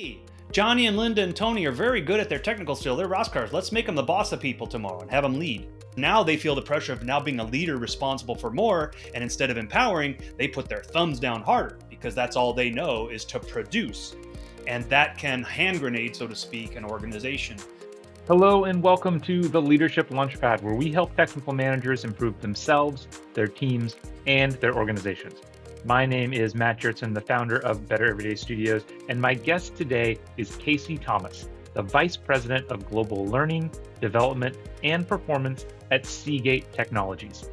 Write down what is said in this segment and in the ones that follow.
Hey, Johnny and Linda and Tony are very good at their technical skill. They're rock stars. Let's make them the boss of people tomorrow and have them lead. Now they feel the pressure of now being a leader responsible for more, and instead of empowering, they put their thumbs down harder because that's all they know is to produce. And that can hand grenade, so to speak, an organization. Hello and welcome to the Leadership Launchpad, where we help technical managers improve themselves, their teams, and their organizations. My name is Matt Jertson, the founder of Better Everyday Studios, and my guest today is Casey Thomas, the Vice President of Global Learning, Development, and Performance at Seagate Technologies.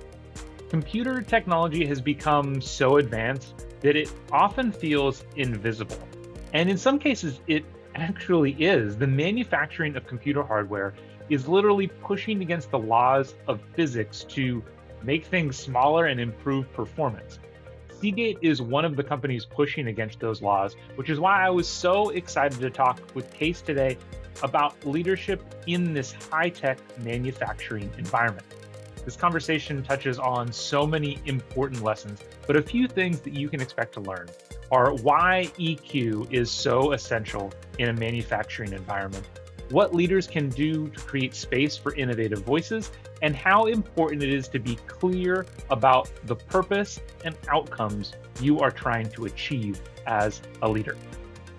Computer technology has become so advanced that it often feels invisible. And in some cases, it actually is. The manufacturing of computer hardware is literally pushing against the laws of physics to make things smaller and improve performance. Seagate is one of the companies pushing against those laws, which is why I was so excited to talk with Case today about leadership in this high-tech manufacturing environment. This conversation touches on so many important lessons, but a few things that you can expect to learn are why EQ is so essential in a manufacturing environment, what leaders can do to create space for innovative voices, and how important it is to be clear about the purpose and outcomes you are trying to achieve as a leader.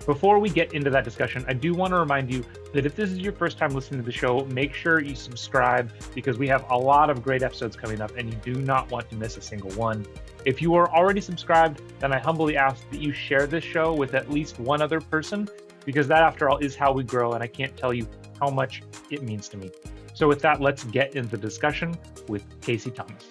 Before we get into that discussion, I do want to remind you that if this is your first time listening to the show, make sure you subscribe because we have a lot of great episodes coming up and you do not want to miss a single one. If you are already subscribed, then I humbly ask that you share this show with at least one other person because that, after all, is how we grow, and I can't tell you how much it means to me. So with that, let's get into the discussion with Casey Thomas.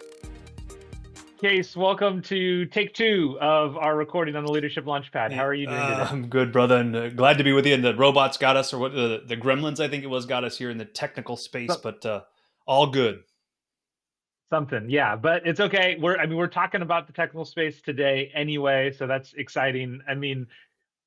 Case, welcome to take two of our recording on the Leadership Launchpad. How are you doing today? I'm good, brother, and glad to be with you. And the robots got us, or what the gremlins, I think it was, got us here in the technical space, but all good. Something, yeah, but it's okay. We're talking about the technical space today anyway, so that's exciting.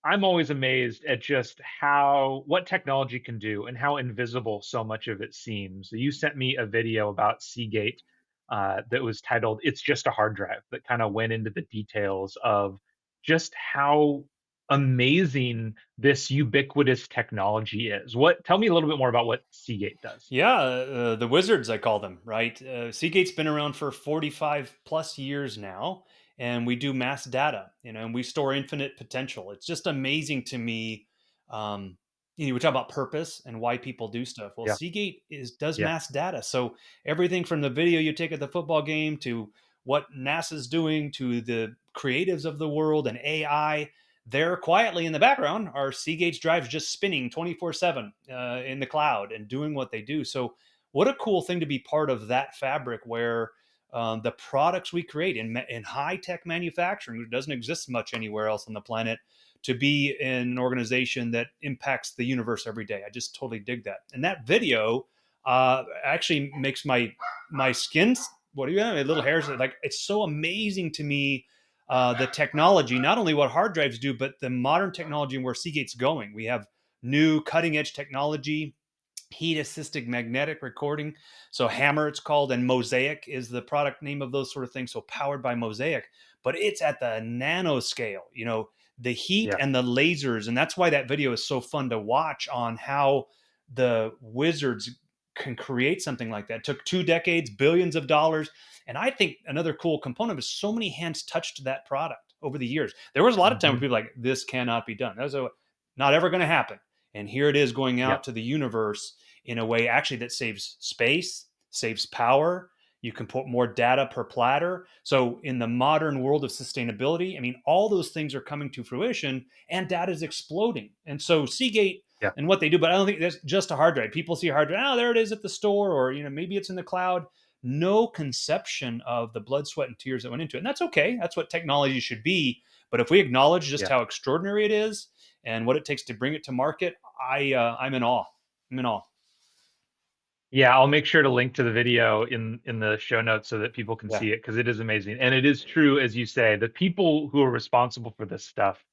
I'm always amazed at just what technology can do and how invisible so much of it seems. So you sent me a video about Seagate that was titled "It's Just a Hard Drive," that kind of went into the details of just how amazing this ubiquitous technology is. Tell me a little bit more about what Seagate does. Yeah, the wizards, I call them, right? Seagate's been around for 45 plus years now, and we do mass data, and we store infinite potential. It's just amazing to me. Um, we talk about purpose and why people do stuff. Well, Yeah, Seagate does yeah, mass data. So everything from the video you take at the football game to what NASA's doing to the creatives of the world and AI, there quietly in the background are Seagate's drives just spinning 24/7 in the cloud and doing what they do. So, what a cool thing to be part of that fabric where the products we create in high tech manufacturing, which doesn't exist much anywhere else on the planet, to be in an organization that impacts the universe every day. I just totally dig that. And that video actually makes my skin. What do you have? Little hairs. Like, it's so amazing to me, the technology, not only what hard drives do, but the modern technology and where Seagate's going. We have new cutting edge technology, heat assisted magnetic recording. So Hammer, it's called, and Mosaic is the product name of those sort of things. So powered by Mosaic, but it's at the nanoscale, the heat yeah, and the lasers. And that's why that video is so fun to watch on how the wizards can create something like that. It took 2 decades, billions of dollars. And I think another cool component is so many hands touched that product over the years. There was a lot of time where hmm people were like, this cannot be done. That was not ever going to happen. And here it is going yeah, out to the universe in a way actually that saves space, saves power. You can put more data per platter. So in the modern world of sustainability, all those things are coming to fruition and data is exploding. And so Seagate yeah, and what they do, but I don't think that's just a hard drive. People see a hard drive, oh, there it is at the store, or maybe it's in the cloud. No conception of the blood, sweat, and tears that went into it. And that's okay. That's what technology should be. But if we acknowledge just yeah. how extraordinary it is and what it takes to bring it to market, I'm in awe. I'm in awe. Yeah, I'll make sure to link to the video in the show notes so that people can Yeah. see it because it is amazing. And it is true, as you say, the people who are responsible for this stuff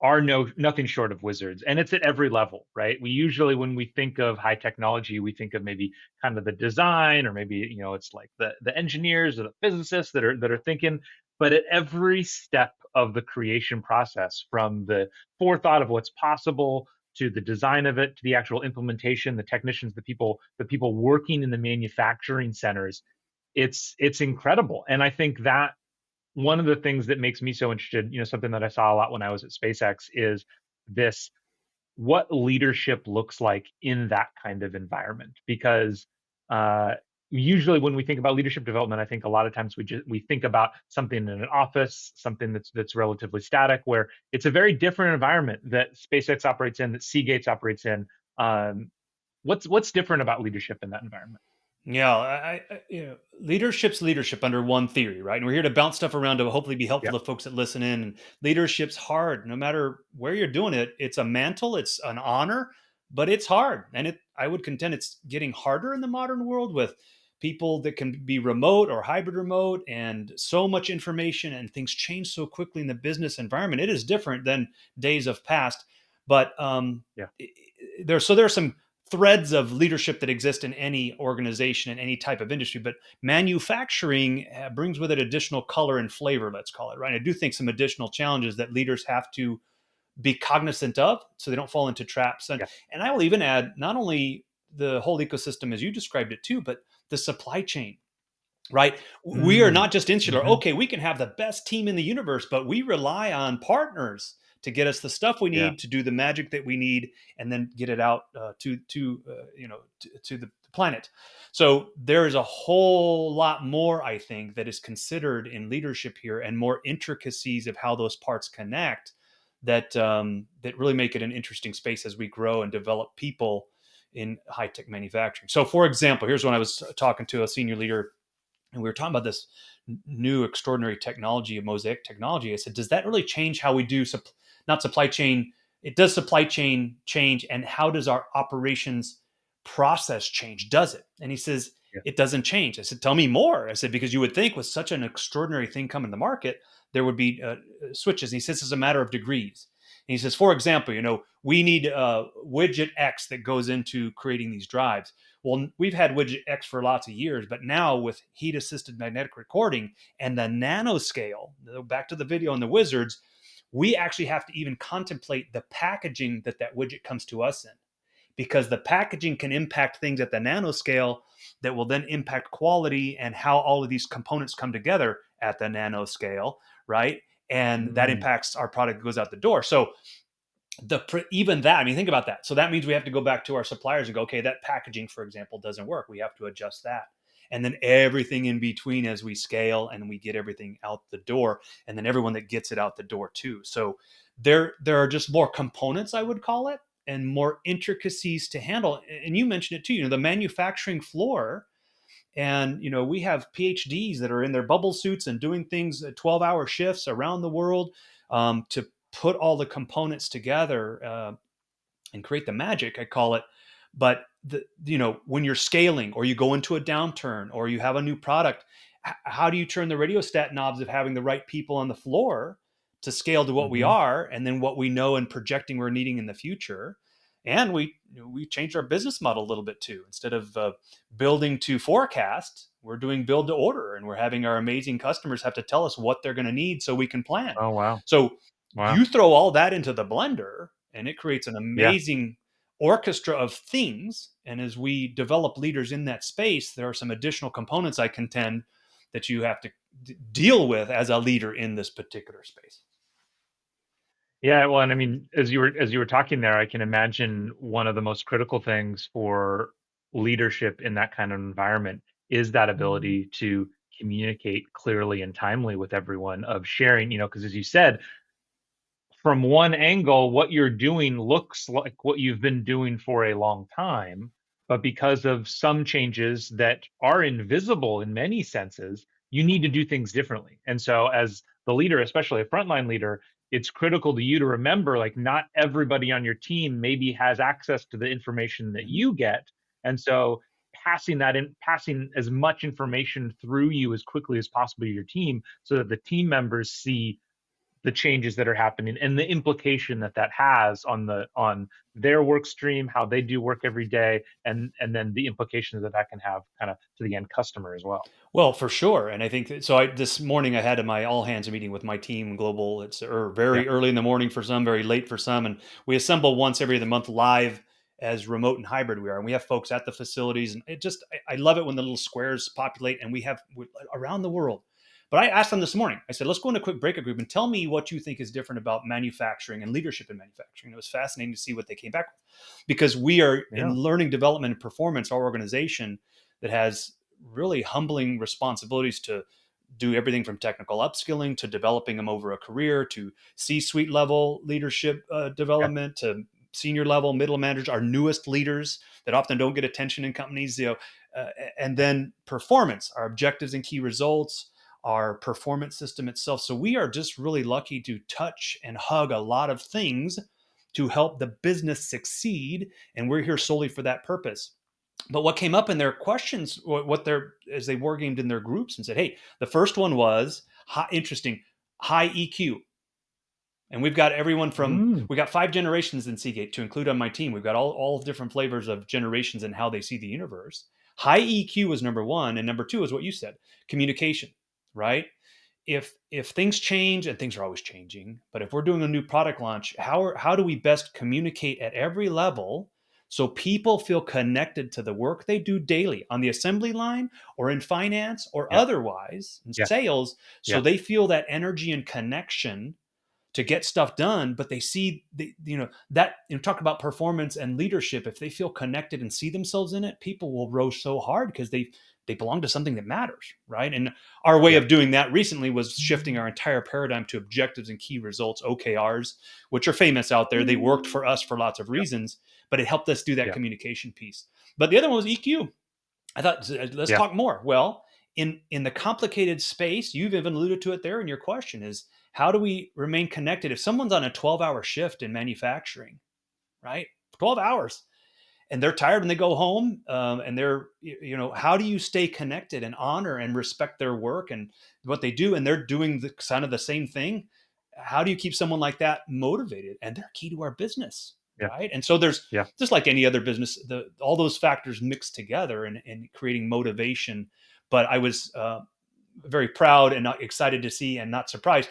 are nothing short of wizards. And it's at every level, right? We usually, when we think of high technology, we think of maybe kind of the design, or maybe, it's like the engineers or the physicists that are thinking. But at every step of the creation process, from the forethought of what's possible to the design of it, to the actual implementation, the technicians, the people working in the manufacturing centers. It's incredible. And I think that one of the things that makes me so interested, something that I saw a lot when I was at SpaceX, is this what leadership looks like in that kind of environment. Because uh, usually when we think about leadership development, I think a lot of times we think about something in an office, something that's relatively static, where it's a very different environment that SpaceX operates in, that Seagate operates in. Um, what's different about leadership in that environment? Yeah, leadership's leadership under one theory, right? And we're here to bounce stuff around to hopefully be Yeah. helpful to folks that listen in. And leadership's hard, no matter where you're doing it. It's a mantle, it's an honor, but it's hard. And I would contend it's getting harder in the modern world with people that can be remote or hybrid remote, and so much information, and things change so quickly in the business environment. It is different than days of past, but Yeah. there are some threads of leadership that exist in any organization in any type of industry, but manufacturing brings with it additional color and flavor, let's call it, right? I do think some additional challenges that leaders have to be cognizant of so they don't fall into traps. and Yeah. and I will even add not only the whole ecosystem as you described it too, but the supply chain, right? We are Mm. not just insular. Hmm. Okay, we can have the best team in the universe, but we rely on partners to get us the stuff we Yeah. need to do the magic that we need, and then get it out to the planet. So there is a whole lot more, I think, that is considered in leadership here, and more intricacies of how those parts connect that really make it an interesting space as we grow and develop people in high tech manufacturing. So, for example, here's when I was talking to a senior leader, and we were talking about this new extraordinary technology of mosaic technology. I said, does that really change how we do not supply chain? It does supply chain change, and how does our operations process change? Does it? And he says, Yeah. it doesn't change. I said, tell me more. I said, because you would think with such an extraordinary thing coming to the market, there would be switches. And he says it's a matter of degrees. And he says, for example, we need widget X that goes into creating these drives. Well, we've had widget X for lots of years, but now with heat assisted magnetic recording and the nanoscale, back to the video on the wizards, we actually have to even contemplate the packaging that widget comes to us in, because the packaging can impact things at the nanoscale that will then impact quality and how all of these components come together at the nanoscale, right? And that Mm. impacts our product that goes out the door. So even that, I mean, think about that. So that means we have to go back to our suppliers and go, okay, that packaging, for example, doesn't work. We have to adjust that. And then everything in between as we scale and we get everything out the door, and then everyone that gets it out the door too. So there are just more components, I would call it, and more intricacies to handle. And you mentioned it too, the manufacturing floor. And we have PhDs that are in their bubble suits and doing things at 12-hour shifts around the world, to put all the components together, and create the magic, I call it. But when you're scaling, or you go into a downturn, or you have a new product, how do you turn the radiostat knobs of having the right people on the floor to scale to what we Hmm. are, and then what we know and projecting we're needing in the future? And we changed our business model a little bit too. Instead of building to forecast, we're doing build to order, and we're having our amazing customers have to tell us what they're going to need so we can plan. Oh, wow. So Wow. you throw all that into the blender, and it creates an Yeah. amazing orchestra of things. And as we develop leaders in that space, there are some additional components, I contend, that you have to deal with as a leader in this particular space. Yeah, well, and I mean, as you were talking there, I can imagine one of the most critical things for leadership in that kind of environment is that ability to communicate clearly and timely with everyone, of sharing, because as you said, from one angle, what you're doing looks like what you've been doing for a long time, but because of some changes that are invisible in many senses, you need to do things differently. And so, as the leader, especially a frontline leader, it's critical to you to remember, like, not everybody on your team maybe has access to the information that Mhm. you get. And so, passing as much information through you as quickly as possible to your team, so that the team members see the changes that are happening and the implication that that has on their work stream, how they do work every day, and then the implications that that can have kind of to the end customer as well. Well, for sure, and I think that, so. This morning I had my all hands meeting with my team global. It's Yeah. very early in the morning for some, very late for some, and we assemble once every other month live as remote and hybrid we are, and we have folks at the facilities, and I love it when the little squares populate, and we have around the world. But I asked them this morning. I said, "Let's go into a quick breakout group and tell me what you think is different about manufacturing and leadership in manufacturing." It was fascinating to see what they came back with, because we are in Yeah. learning, development, and performance. Our organization that has really humbling responsibilities to do everything from technical upskilling to developing them over a career to C-suite level leadership Yeah. development to senior level middle managers, our newest leaders that often don't get attention in companies, uh, and then performance, our objectives and key results, our performance system itself. So we are just really lucky to touch and hug a lot of things to help the business succeed, and we're here solely for that purpose. But what came up in their questions, what they're as they war gamed in their groups and said, "Hey, the first one was interesting, high EQ." And we've got everyone from Mm, we got 5 generations in Seagate to include on my team. We've got all different flavors of generations and how they see the universe. High EQ was number one, and number two is what you said, communication, right? If things change, and things are always changing, but if we're doing a new product launch, how do we best communicate at every level so people feel connected to the work they do daily on the assembly line or in finance or yeah. otherwise in Yeah. sales, so Yeah. they feel that energy and connection to get stuff done, but they see that, talk about performance and leadership. If they feel connected and see themselves in it, people will row so hard because they belong to something that matters, right? And our way Yeah. of doing that recently was shifting our entire paradigm to objectives and key results, OKRs, which are famous out there. They worked for us for lots of Yeah. reasons, but it helped us do that Yeah. communication piece. But the other one was EQ. I thought, let's Yeah. talk more. Well, in the complicated space, you've even alluded to it there in your question, is how do we remain connected? If someone's on a 12-hour shift in manufacturing, right? 12 hours, and they're tired and they go home, and they're, how do you stay connected and honor and respect their work and what they do, and they're doing the kind of the same thing? How do you keep someone like that motivated? And they're key to our business, Yeah. right? And so there's, Yeah. just like any other business, all those factors mixed together and creating motivation. But I was very proud and not excited to see, and not surprised.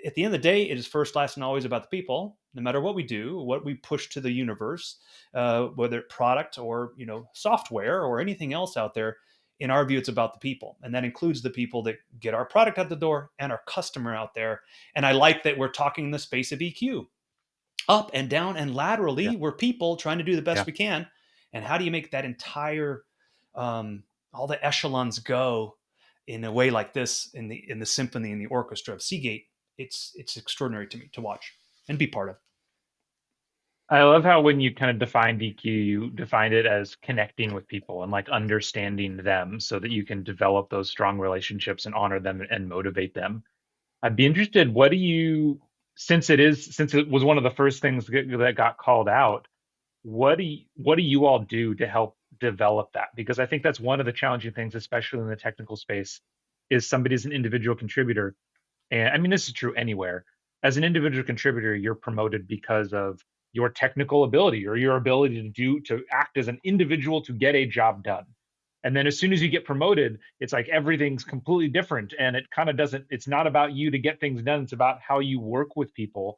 At the end of the day, it is first, last, and always about the people. No matter what we do, what we push to the universe, whether product or software or anything else out there, in our view, it's about the people, and that includes the people that get our product out the door and our customer out there. And I like that we're talking in the space of EQ, up and down and Yeah. laterally. We're people trying to do the best Yeah. we can. And how do you make that entire all the echelons go in a way like this, in the symphony and the orchestra of Seagate? It's extraordinary to me to watch and be part of. I love how when you kind of define DQ, you defined it as connecting with people and like understanding them so that you can develop those strong relationships and honor them and motivate them. I'd be interested, what do you, since it was one of the first things that got called out, what do you all do to help develop that? Because I think that's one of the challenging things, especially in the technical space, is somebody's an individual contributor. And I mean, this is true anywhere. As an individual contributor, you're promoted because of your technical ability or your ability to act as an individual to get a job done. And then as soon as you get promoted, it's like everything's completely different. And it kind of doesn't, it's not about you to get things done. It's about how you work with people.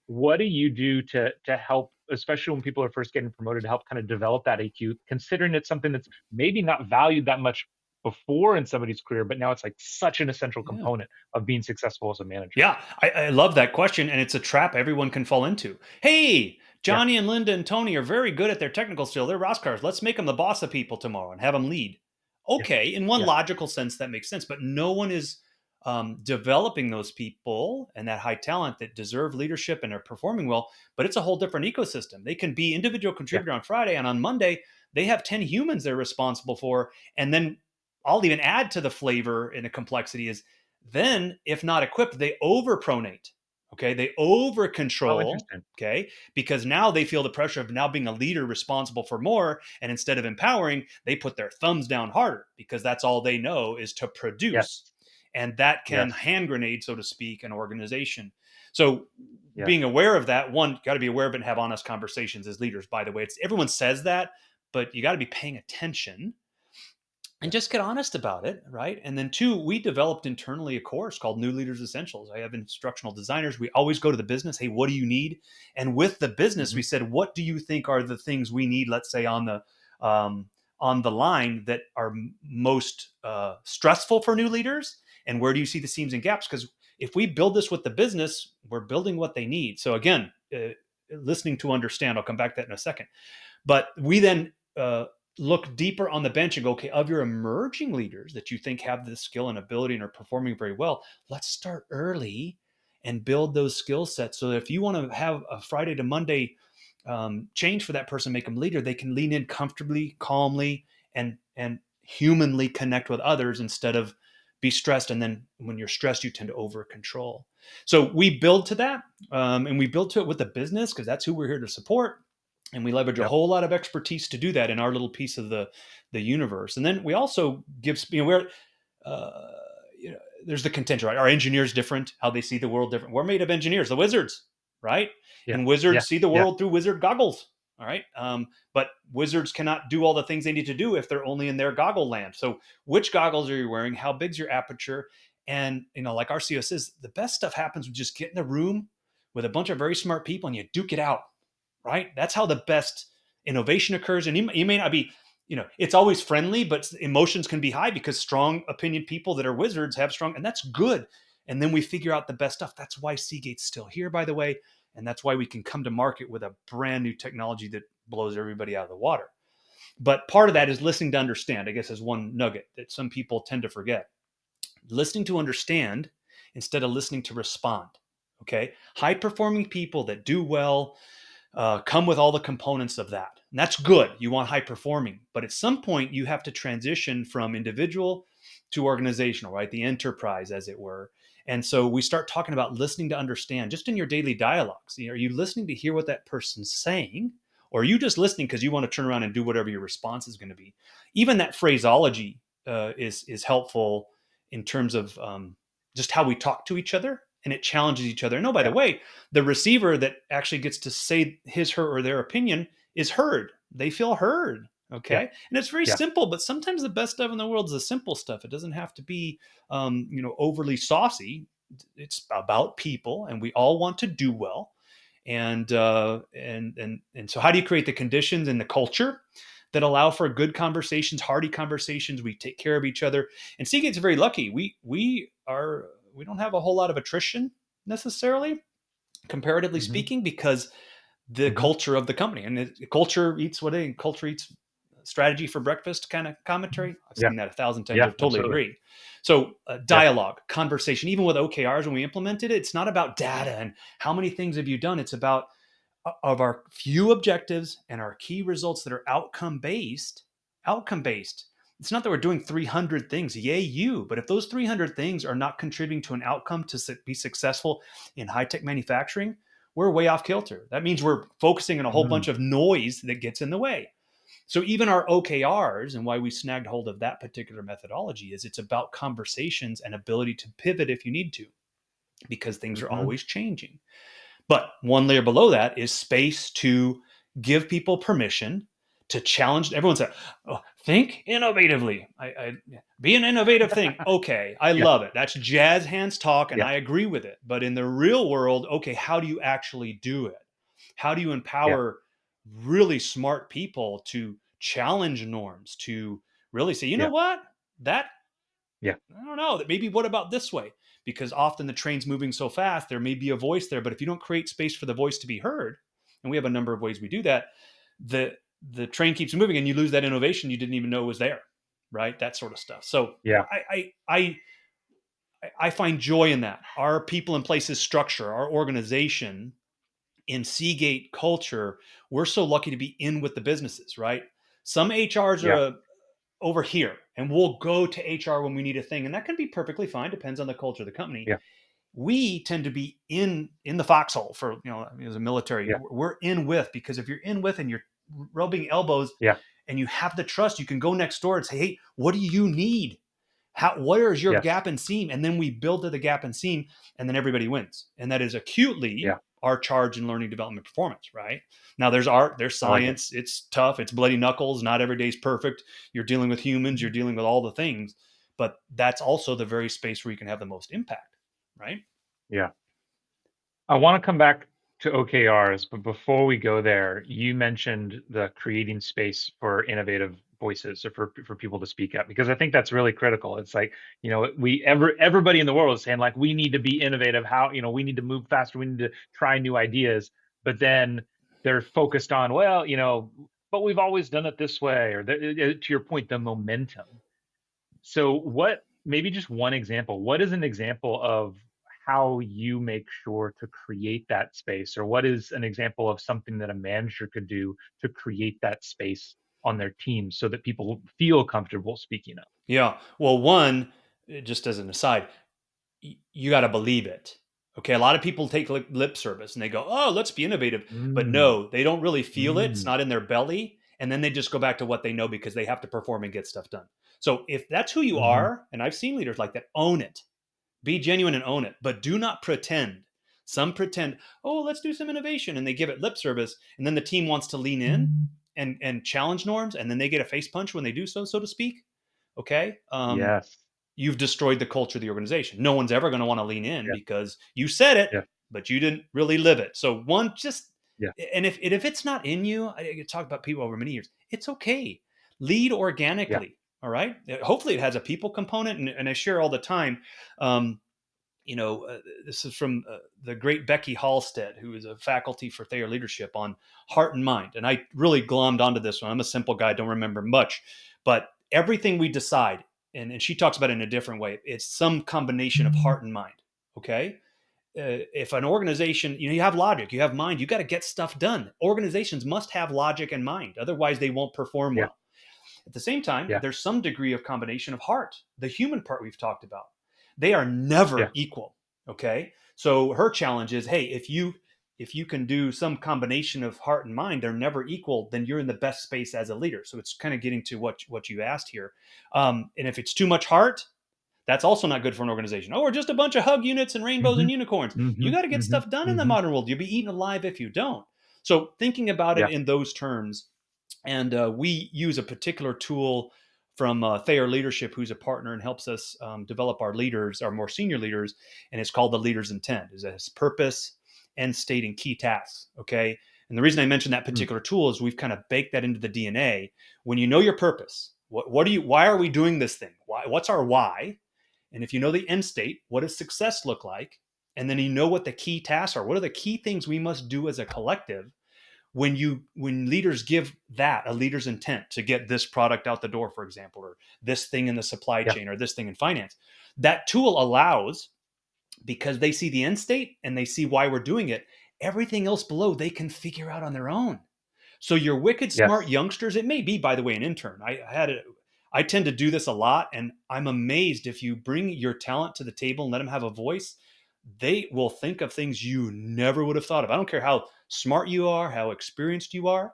What do you do to help, especially when people are first getting promoted, to help kind of develop that AQ, considering it's something that's maybe not valued that much before in somebody's career, but now it's like such an essential Yeah. component of being successful as a manager? Yeah, I love that question, and it's a trap everyone can fall into. Hey, Yeah. Johnny and Linda and Tony are very good at their technical skill. They're rock stars. Let's make them the boss of people tomorrow and have them lead. Yeah. Okay, in one Yeah. logical sense, that makes sense, but no one is developing those people and that high talent that deserve leadership and are performing well. But it's a whole different ecosystem. They can be individual Yeah. contributor on Friday, and on Monday they have 10 humans they're responsible for, and then I'll even add to the flavor and the complexity is, then, if not equipped, they overpronate. Okay. They over Oh, control. interesting. Okay. Because now they feel the pressure of now being a leader responsible for more. And instead of empowering, they put their thumbs down harder because that's all they know is to produce. Yes. And that can Yes. hand grenade, so to speak, an organization. So Yeah. being aware of that, one, got to be aware of it and have honest conversations as leaders. By the way, it's everyone says that, but you got to be paying attention and Yeah. just get honest about it, right? And then two, we developed internally a course called New Leaders Essentials. I have instructional designers. We always go to the business. Hey, what do you need? And with the business, Hmm. we said, what do you think are the things we need? Let's say um, on the line that are most stressful for new leaders, and where do you see the seams and gaps? Because if we build this with the business, we're building what they need. So again, listening to understand. I'll come back to that in a second. But we then look deeper on the bench and go, okay, of your emerging leaders that you think have the skill and ability and are performing very well, let's start early and build those skill sets so that if you want to have a Friday to Monday change for that person, make them leader, they can lean in comfortably, calmly, and humanly connect with others instead of be stressed. And then when you're stressed, you tend to over control. So we build to that, and we build to it with the business because that's who we're here to support, and we leverage a Yep. whole lot of expertise to do that in our little piece of the universe. And then we also give, we're uh, you know, there's the contention, right? Our engineers different, how they see the world different. We're made of engineers, the wizards, right? Yeah. And Yeah. wizards see the Yeah. world through wizard goggles. All right. But wizards cannot do all the things they need to do if they're only in their goggle land. So which goggles are you wearing? How big's your aperture? And like our CEO says, the best stuff happens when you just get in a room with a bunch of very smart people and you duke it out, right? That's how the best innovation occurs. And you may not be, it's always friendly, but emotions can be high because strong opinion people that are wizards have strong, and that's good. And then we figure out the best stuff. That's why Seagate's still here, by the way. And that's why we can come to market with a brand new technology that blows everybody out of the water. But part of that is listening to understand, I guess, is one nugget that some people tend to forget. Listening to understand instead of listening to respond. Okay. High performing people that do well come with all the components of that. And that's good. You want high performing. But at some point, you have to transition from individual to organizational, right? The enterprise, as it were. And so we start talking about listening to understand just in your daily dialogues. Are you listening to hear what that person's saying? Or are you just listening because you want to turn around and do whatever your response is going to be? Even that phraseology is helpful in terms of just how we talk to each other, and it challenges each other. And oh, by the Yeah. way, the receiver that actually gets to say his, her, or their opinion is heard. They feel heard. Yeah. Okay. And it's very Yeah. simple, but sometimes the best stuff in the world is the simple stuff. It doesn't have to be, overly saucy. It's about people, and we all want to do well. And so, how do you create the conditions and the culture that allow for good conversations, hearty conversations? We take care of each other, and Seagate's very lucky. We don't have a whole lot of attrition necessarily, comparatively Hmm. speaking, because the Hmm. culture of the company, and culture eats strategy for breakfast kind of commentary. I've Yeah. seen that 1,000 times. Yeah. I've totally Absolutely. agreed. So Yeah. dialogue, conversation, even with OKRs, when we implemented it, it's not about data and how many things have you done. It's about of our few objectives and our key results that are outcome based. It's not that we're doing 300 things, yay you, but if those 300 things are not contributing to an outcome to be successful in high-tech manufacturing, we're way off kilter. That means we're focusing on a whole Mm. bunch of noise that gets in the way. So even our OKRs, and why we snagged hold of that particular methodology, is it's about conversations and ability to pivot if you need to, because things are Hmm. always changing. But one layer below that is space to give people permission to challenge. Everyone said, oh, think innovatively. Be an innovative thing. Okay, I Yeah. love it. That's jazz hands talk, and Yeah. I agree with it. But in the real world, okay, how do you actually do it? How do you Yeah. empower really smart people to challenge norms, to really say, you know Yeah. what? That Yeah. I don't know. That maybe what about this way? Because often the train's moving so fast, there may be a voice there, but if you don't create space for the voice to be heard, and we have a number of ways we do that, the the train keeps moving and you lose that innovation you didn't even know was there, right? That sort of stuff. So Yeah. I find joy in that. Our people and places structure, our organization in Seagate culture, we're so lucky to be in with the businesses, right? Some HRs are Yeah. over here, and we'll go to HR when we need a thing, and that can be perfectly fine. Depends on the culture of the company. Yeah. We tend to be in the foxhole for as a military. Yeah. We're in with, because if you're in with and you're rubbing elbows Yeah. and you have the trust, you can go next door and say, hey, what do you need? What is your Yes. gap and seam? And then we build to the gap and seam, and then everybody wins. And that is acutely Yeah. our charge in learning development performance, right? Now there's art, there's I like it. science, it's tough, it's bloody knuckles, not every day's perfect. You're dealing with humans, you're Mhm. dealing with all the things, but that's also the very space where you can have the most impact, right? Yeah. I want to come back to OKRs, but before we go there, you mentioned the creating space for innovative voices or for people to speak up, because I think that's really critical. It's like, everybody in the world is saying like we need to be innovative, how, we need to move faster, we need to try new ideas, but then they're focused on, well, but we've always done it this way, or to your point, the momentum. So what, maybe just one example, what is an example of how you make sure to create that space, or what is an example of something that a manager could do to create that space on their team so that people feel comfortable speaking up? Yeah. Well, one, just as an aside, you got to believe it. Okay. A lot of people take lip service and they go, oh, let's be innovative. But Mm, no, they don't really feel it. It's mm, not in their belly. And then they just go back to what they know because they have to perform and get stuff done. So if that's who you mhm. are, and I've seen leaders like that, own it. Be genuine and own it, but do not pretend. Some pretend, oh, let's do some innovation, and they give it lip service, and then the team wants to lean in and challenge norms, and then they get a face punch when they do so, so to speak. Okay, Yes. you've destroyed the culture of the organization. No one's ever going to want to lean in Yeah. because you said it, Yeah. but you didn't really live it. So one, just Yeah. and if it's not in you, I talk about people over many years. It's okay. Lead Yeah. organically. All right. Hopefully, it has a people component, and I share all the time. Um, you know, this is from the great Becky Halstead, who is a faculty for Thayer Leadership on heart and mind. And I really glommed onto this one. I'm a simple guy, don't remember much, but everything we decide, and she talks about it in a different way, it's some combination of heart and mind. Okay. If an organization, you have logic, you have mind, you got to get stuff done. Organizations must have logic and mind, otherwise they won't perform Yeah. well. At the same time, Yeah. there's some degree of combination of heart, the human part we've talked about. They are Yeah. never equal. Okay. So her challenge is, hey, if you can do some combination of heart and mind, they're never equal, then you're in the best space as a leader. So it's kind of getting to what you asked here. And if it's too much heart, that's also not good for an organization. Oh, we're just a bunch of hug units and rainbows and Mhm. unicorns. You Mhm. got to get Mhm. stuff done in the Mhm. modern world. You'll be eaten alive if you don't. So thinking about it Yeah. in those terms, and we use a particular tool from Thayer Leadership, who's a partner and helps us develop our leaders, our more senior leaders, and it's called the Leader's Intent. It has purpose, end state, and key tasks. Okay, and the reason I mentioned that Mm. particular tool is we've kind of baked that into the DNA. When you know your purpose, what do you? Why are we doing this thing? Why? What's our why? And if you know the end state, what does success look like? And then you know what the key tasks are. What are the key things we must do as a collective? When leaders give that a leader's intent to get this product out the door, for example, or this thing in the supply Yeah. chain, or this thing in finance, that tool allows, because they see the end state and they see why we're doing it, everything else below they can figure out on their own. So your wicked smart Yes. youngsters, it may be, by the way, an intern. I tend to do this a lot, and I'm amazed if you bring your talent to the table and let them have a voice, they will think of things you never would have thought of. I don't care how smart you are, how experienced you are,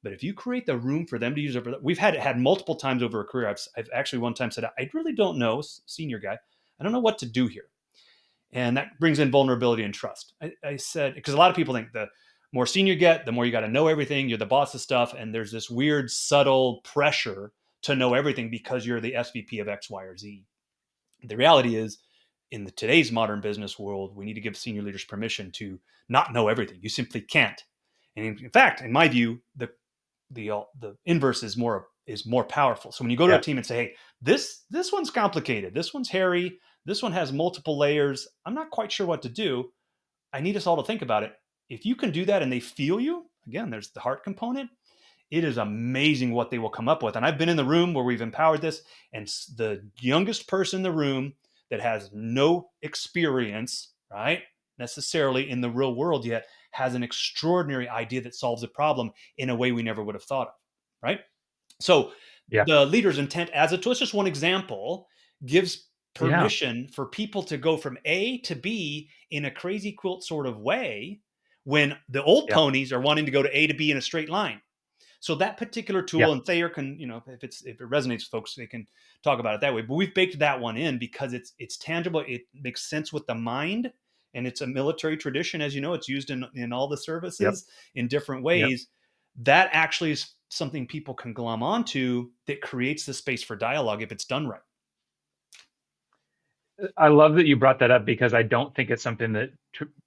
but if you create the room for them to use it, we've had multiple times over a career. I've actually one time said, I really don't know, senior guy, I don't know what to do here. And that brings in vulnerability and trust. I said, because a lot of people think the more senior you get, the more you got to know everything. You're the boss of stuff. And there's this weird, subtle pressure to know everything because you're the SVP of X, Y, or Z. The reality is, in today's modern business world, we need to give senior leaders permission to not know everything. You simply can't. And in fact, in my view, the inverse is more powerful. So when you go to a Yeah. team and say, "Hey, this one's complicated. This one's hairy. This one has multiple layers. I'm not quite sure what to do. I need us all to think about it." If you can do that and they feel you, again, there's the heart component. It is amazing what they will come up with. And I've been in the room where we've empowered this, and the youngest person in the room that has no experience, right, necessarily in the real world yet, has an extraordinary idea that solves a problem in a way we never would have thought of, right? So Yeah. the leader's intent, as a tool, just one example, gives Yeah. permission for people to go from A to B in a crazy quilt sort of way when the old Yeah. ponies are wanting to go to A to B in a straight line. So that particular Yeah. tool, and Thayer can, if it resonates with folks, they can talk about it that way. But we've baked that one in because it's tangible. It makes sense with the mind, and it's a military tradition, as you know. It's used in all the Yep. services in different Yep. ways. That actually is something people can glom onto that creates the space for dialogue if it's done right. I love that you brought that up because I don't think it's something that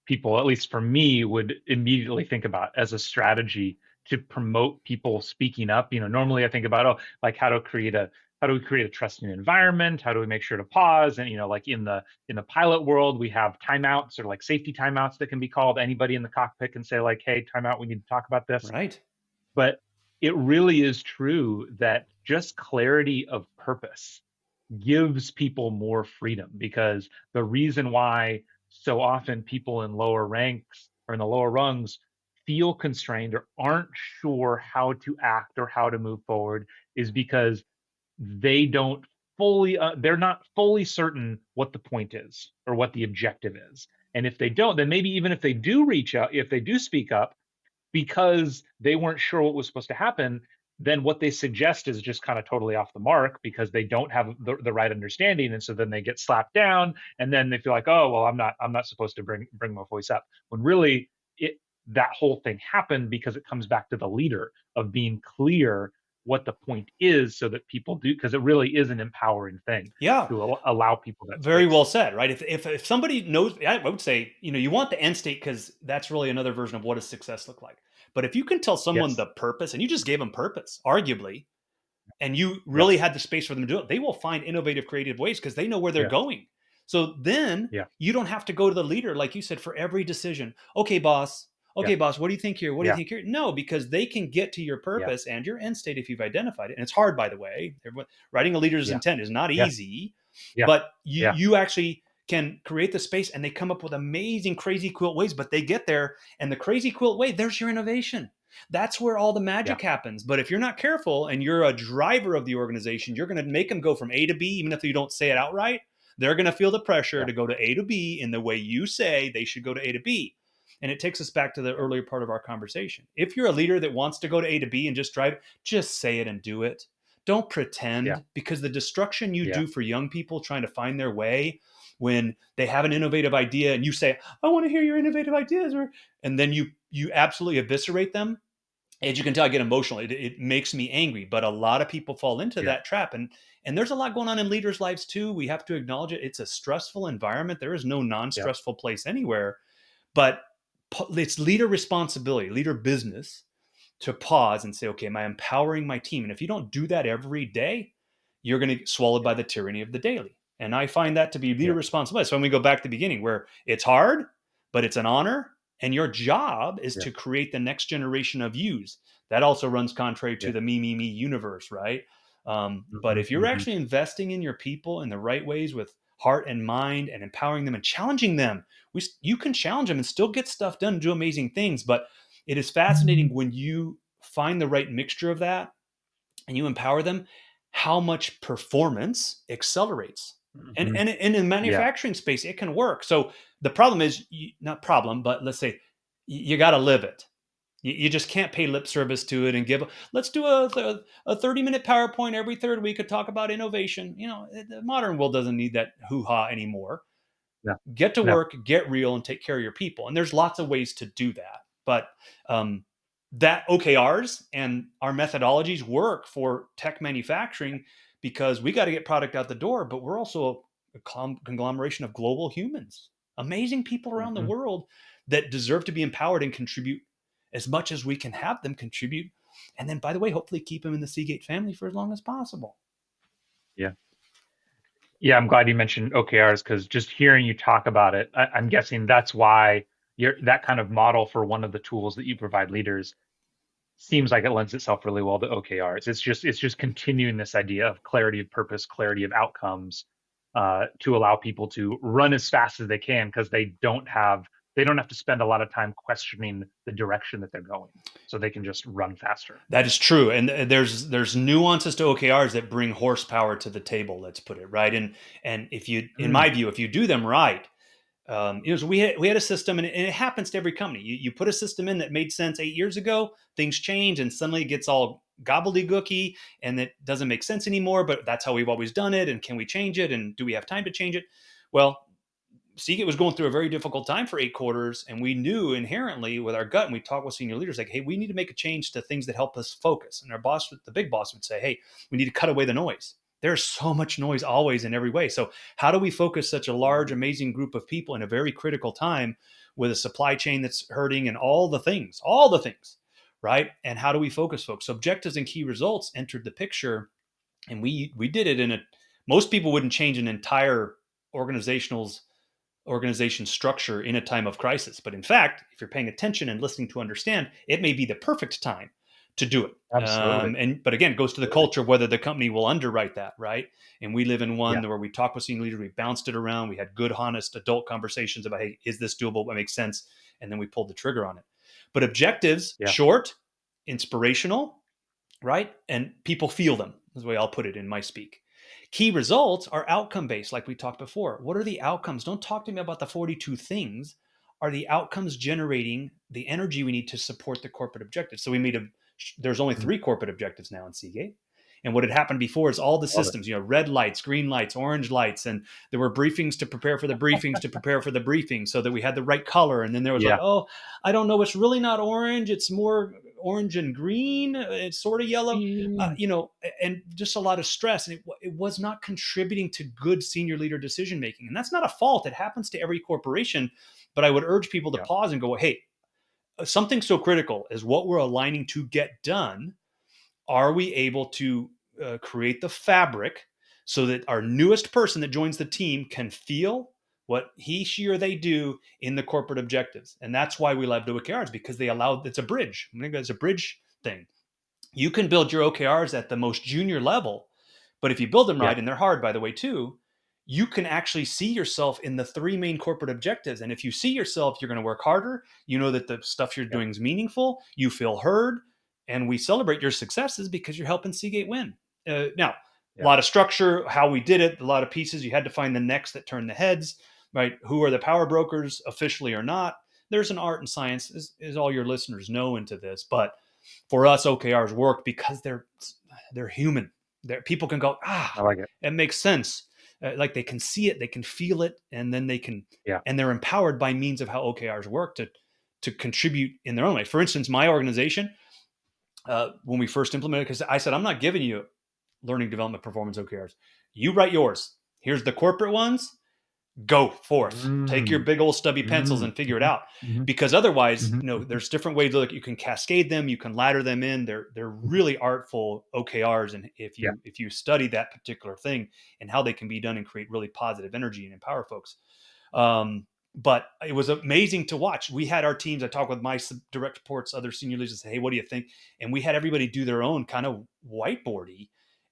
people, at least for me, would immediately think about as a strategy to promote people speaking up. Normally I think about, oh, like how do we create a trusting environment? How do we make sure to pause? And like in the pilot world, we have timeouts or like safety timeouts that can be called. Anybody in the cockpit can say like, hey, timeout, we need to talk about this. Right. But it really is true that just clarity of purpose gives people more freedom, because the reason why so often people in lower ranks or in the lower rungs feel constrained or aren't sure how to act or how to move forward is because they don't they're not fully certain what the point is or what the objective is. And if they don't, then maybe even if they do reach out, if they do speak up, because they weren't sure what was supposed to happen, then what they suggest is just kind of totally off the mark because they don't have the right understanding, and so then they get slapped down, and then they feel like, oh well, I'm not supposed to bring my voice up, when really it that whole thing happened because it comes back to the leader of being clear what the point is so that people do, because it really is an empowering thing Yeah. to allow people that Very space. well said, right? If somebody knows, I would say, you want the end state because that's really another version of what does success look like. But if you can tell someone Yes. the purpose, and you just gave them purpose, arguably, and you Yep. really had the space for them to do it, they will find innovative, creative ways because they know where they're Yeah. going. So then Yeah. you don't have to go to the leader, like you said, for every decision. Okay, boss. Yeah. Okay, boss. What do you think here? What do you Yeah. think here? No, because they can get to your Yeah. purpose and your end state if you've identified it. And it's hard, by the way. Writing a leader's Yeah. intent is not Yes. easy, Yeah. but you Yeah. you actually can create the space, and they come up with amazing, crazy quilt ways. But they get there, and the crazy quilt way, there's your innovation. That's where all the Yeah. magic happens. But if you're not careful and you're a driver of the organization, you're going to make them go from A to B, even if you don't say it outright. They're going to feel the pressure Yeah. to go to A to B in the way you say they should go to A to B. And it takes us back to the earlier part of our conversation. If you're a leader that wants to go to A to B and just drive, just say it and do it. Don't Yeah. pretend, because the destruction you Yeah. do for young people trying to find their way when they have an innovative idea and you say, I want to hear your innovative ideas, and then you absolutely eviscerate them. As you can tell, I get emotional. It makes me angry, but a lot of people fall into Yeah. that trap. And there's a lot going on in leaders' lives too. We have to acknowledge it. It's a stressful environment. There is no Yeah. non-stressful place anywhere, but it's leader responsibility, leader business to pause and say, okay, am I empowering my team? And if you don't do that every day, you're going to get swallowed Yeah. by the tyranny of the daily. And I find that to be leader Yeah. responsibility. So when we go back to the beginning, where it's hard, but it's an honor, and your job is Yeah. to create the next generation of yous. That also runs contrary to Yeah. the me universe, right? But Hmm. if you're Hmm. actually investing in your people in the right ways with heart and mind and empowering them and challenging them, you can challenge them and still get stuff done and do amazing things. But it is fascinating when you find the right mixture of that and you empower them, how much performance accelerates. And, Hmm. and, and in Yeah. manufacturing space, it can work. So the problem is, not problem, but let's say you got to live it. You just can't pay lip service to it and let's do a 30-minute PowerPoint every third week to talk about innovation. The modern world doesn't need that hoo-ha anymore. Yeah. Get to No. work, get real, and take care of your people. And there's lots of ways to do that. But that OKRs and our methodologies work for tech manufacturing because we got to get product out the door, but we're also a conglomeration of global humans, amazing people around the Hmm. world that deserve to be empowered and contribute as much as we can have them contribute. And then, by the way, hopefully keep them in the Seagate family for as long as possible. Yeah. Yeah. I'm glad you mentioned OKRs because just hearing you talk about it, I'm guessing that's why that kind of model for one of the tools that you provide leaders seems like it lends itself really well to OKRs. It's just continuing this idea of clarity of purpose, clarity of outcomes, to allow people to run as fast as they can because they don't have to spend a lot of time questioning the direction that they're going, so they can just run faster. That is true, and there's nuances to OKRs that bring horsepower to the table. Let's put it right. And if you, in my Mm, view, if you do them right, So we had a system, and it happens to every company. You put a system in that made sense 8 years ago, things change, and suddenly it gets all gobbledygooky, and it doesn't make sense anymore. But that's how we've always done it, and can we change it? And do we have time to change it? Well, Seagate was going through a very difficult time for 8 quarters, and we knew inherently with our gut, and we talked with senior leaders like, hey, we need to make a change to things that help us focus. And our boss, the big boss, would say, hey, we need to cut away the noise. There's so much noise always in every way. So how do we focus such a large, amazing group of people in a very critical time with a supply chain that's hurting and all the things, right? And how do we focus folks? So objectives and key results entered the picture, and we did it in a. Most people wouldn't change an entire organizational's organization structure in a time of crisis. But in fact, if you're paying attention and listening to understand, it may be the perfect time to do it. Absolutely. But again, it goes to the Absolutely. culture whether the company will underwrite that, right? And we live in one Yeah. where we talk with senior leaders, we bounced it around, we had good, honest adult conversations about, hey, is this doable? What makes sense? And then we pulled the trigger on it. But objectives, Yeah. short, inspirational, right? And people feel them, is the way I'll put it in my speak. Key results are outcome based, like we talked before. What are the outcomes? Don't talk to me about the 42 things. Are the outcomes generating the energy we need to support the corporate objectives? So there's only Mhm. 3 corporate objectives now in Seagate. And what had happened before is all the Love it. systems, red lights, green lights, orange lights, and there were briefings to prepare for the briefings to prepare for the briefing so that we had the right color. And then there was like, Yeah. oh, I don't know, it's really not orange. It's more orange and green. It's sort of yellow, Mm. and just a lot of stress. And it was not contributing to good senior leader decision making. And that's not a fault. It happens to every corporation. But I would urge people to Yeah. pause and go, hey, something so critical as what we're aligning to get done, are we able to create the fabric so that our newest person that joins the team can feel what he, she, or they do in the corporate objectives? And that's why we love OKRs, because they allow, it's a bridge. I think it's a bridge thing. You can build your OKRs at the most junior level, but if you build them Yeah. right, and they're hard, by the way, too, you can actually see yourself in the 3 main corporate objectives. And if you see yourself, you're going to work harder. You know that the stuff you're Yeah. doing is meaningful. You feel heard. And we celebrate your successes because you're helping Seagate win. Now, a Yeah. lot of structure, how we did it, a lot of pieces. You had to find the necks that turn the heads, right? Who are the power brokers, officially or not? There's an art and science, as all your listeners know, into this. But for us, OKRs work because they're human. People can go, I like it. it makes sense. Like they can see it, they can feel it, and then Yeah. and they're empowered by means of how OKRs work to contribute in their own way. For instance, my organization, when we first implemented, because I said, I'm not giving you learning development performance OKRs. You write yours. Here's the corporate ones, go forth, take your Mm. big old stubby pencils Mm. and figure it Mhm. out. Mhm. Because otherwise, Mhm. Mhm. there's different ways. Look, you can cascade them, you can ladder them in. They're really artful OKRs, and Yeah. if you study that particular thing and how they can be done and create really positive energy and empower folks. But it was amazing to watch. We had our teams. I talked with my direct reports, other senior leaders, and say, "Hey, what do you think?" And we had everybody do their own kind of whiteboardy,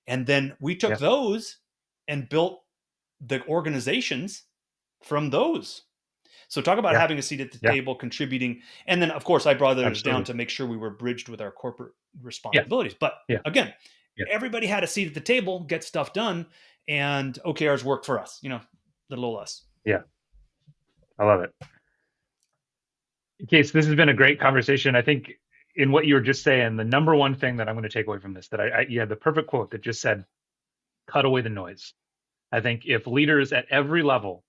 and then we took Yeah. those and built the organizations from those. So talk about Yeah. having a seat at the Yeah. table, contributing, and then of course I brought others down Absolutely. to make sure we were bridged with our corporate Yeah. responsibilities. But Yeah. again, Yeah. everybody had a seat at the table, get stuff done, and OKRs work for us. Little old us. Yeah. I love it. Case, this has been a great conversation. I think in what you were just saying, the number one thing that I'm going to take away from this, that you had the perfect quote that just said, cut away the noise. I think if leaders at every level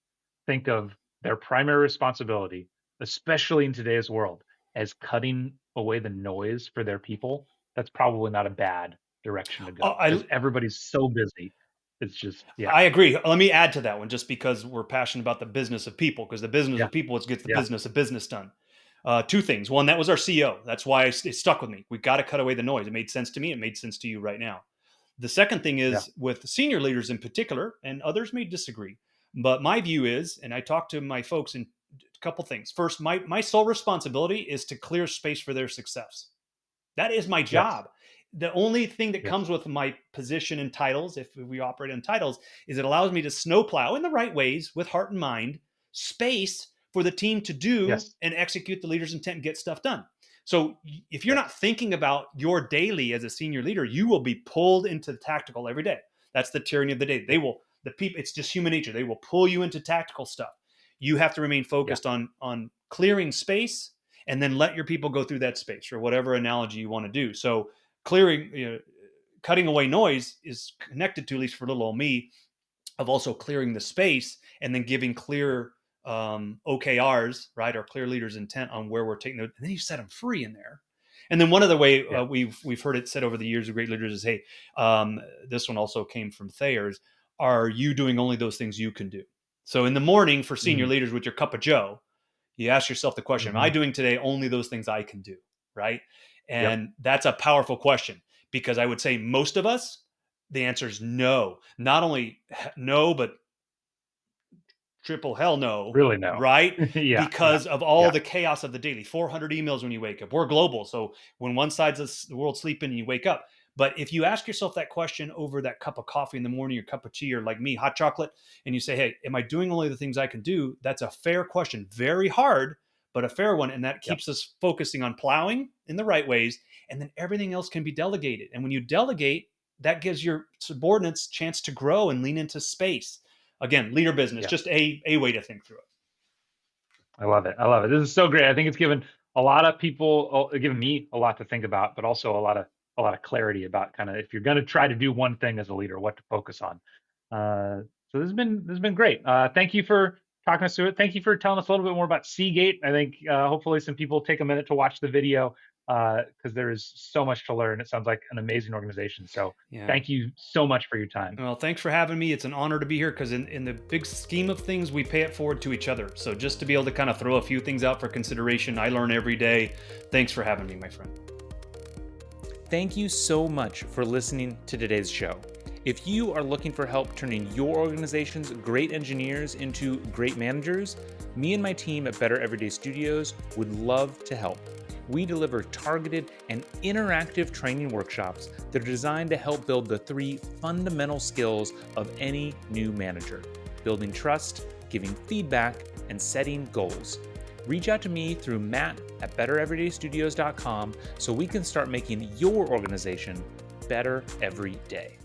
think of their primary responsibility, especially in today's world, as cutting away the noise for their people, that's probably not a bad direction to Oh, go because everybody's so busy. It's just, yeah, I agree. Let me add to that one, just because we're passionate about the business of people, because the business yeah, of people is gets the yeah, business of business done. Two things. One, that was our CEO. That's why it stuck with me. We got to cut away the noise. It made sense to me. It made sense to you right now. The second thing yeah, is with senior leaders in particular, and others may disagree, but my view is, and I talk to my folks in a couple things. First, my sole responsibility is to clear space for their success. That is my yes, job. The only thing that yes, comes with my position and titles, if we operate in titles, is it allows me to snowplow in the right ways with heart and mind, space for the team to do yes, and execute the leader's intent and get stuff done. So if you're not yes, thinking about your daily as a senior leader, you will be pulled into the tactical every day. That's the tyranny of the day. yeah, The people, it's just human nature. They will pull you into tactical stuff. You have to remain Yeah. focused on clearing space, and then let your people go through that space, or whatever analogy you want to do. So clearing, cutting away noise is connected to, at least for little old me, of also clearing the space and then giving clear OKRs, right, or clear leaders' intent on where we're taking them. And then you set them free in there. And then one other way Yeah. we've heard it said over the years of great leaders is, hey, this one also came from Thayer's. Are you doing only those things you can do? So in the morning for senior Mm-hmm. leaders with your cup of Joe, you ask yourself the question: am I Mm-hmm. doing today only those things I can do? Right? Yep. And that's a powerful question, because I would say most of us, the answer is no. Not only no, but triple hell no, Really no. right? Yeah. Yeah. Because of all Yeah. the chaos of the daily 400 emails when you wake up. We're global. So when one side's of the world sleeping, you wake up. But if you ask yourself that question over that cup of coffee in the morning, or cup of tea, or like me, hot chocolate, and you say, hey, am I doing only the things I can do? That's a fair question. Very hard, but a fair one. And that Yep. keeps us focusing on plowing in the right ways. And then everything else can be delegated. And when you delegate, that gives your subordinates chance to grow and lean into space. Again, leader business, Yeah. just a way to think through it. I love it. I love it. This is so great. I think it's given a lot of people, given me a lot to think about, but also a lot of clarity about kind of if you're going to try to do one thing as a leader, what to focus on. So this has been great. Thank you for talking us through it. Thank you for telling us a little bit more about Seagate. I think hopefully some people take a minute to watch the video because there is so much to learn. It sounds like an amazing organization. So Yeah. thank you so much for your time. Well, thanks for having me. It's an honor to be here, because in the big scheme of things, we pay it forward to each other. So just to be able to kind of throw a few things out for consideration, I learn every day. Thanks for having me, my friend. Thank you so much for listening to today's show. If you are looking for help turning your organization's great engineers into great managers, me and my team at Better Everyday Studios would love to help. We deliver targeted and interactive training workshops that are designed to help build the 3 fundamental skills of any new manager: building trust, giving feedback, and setting goals. Reach out to me through matt@bettereverydaystudios.com so we can start making your organization better every day.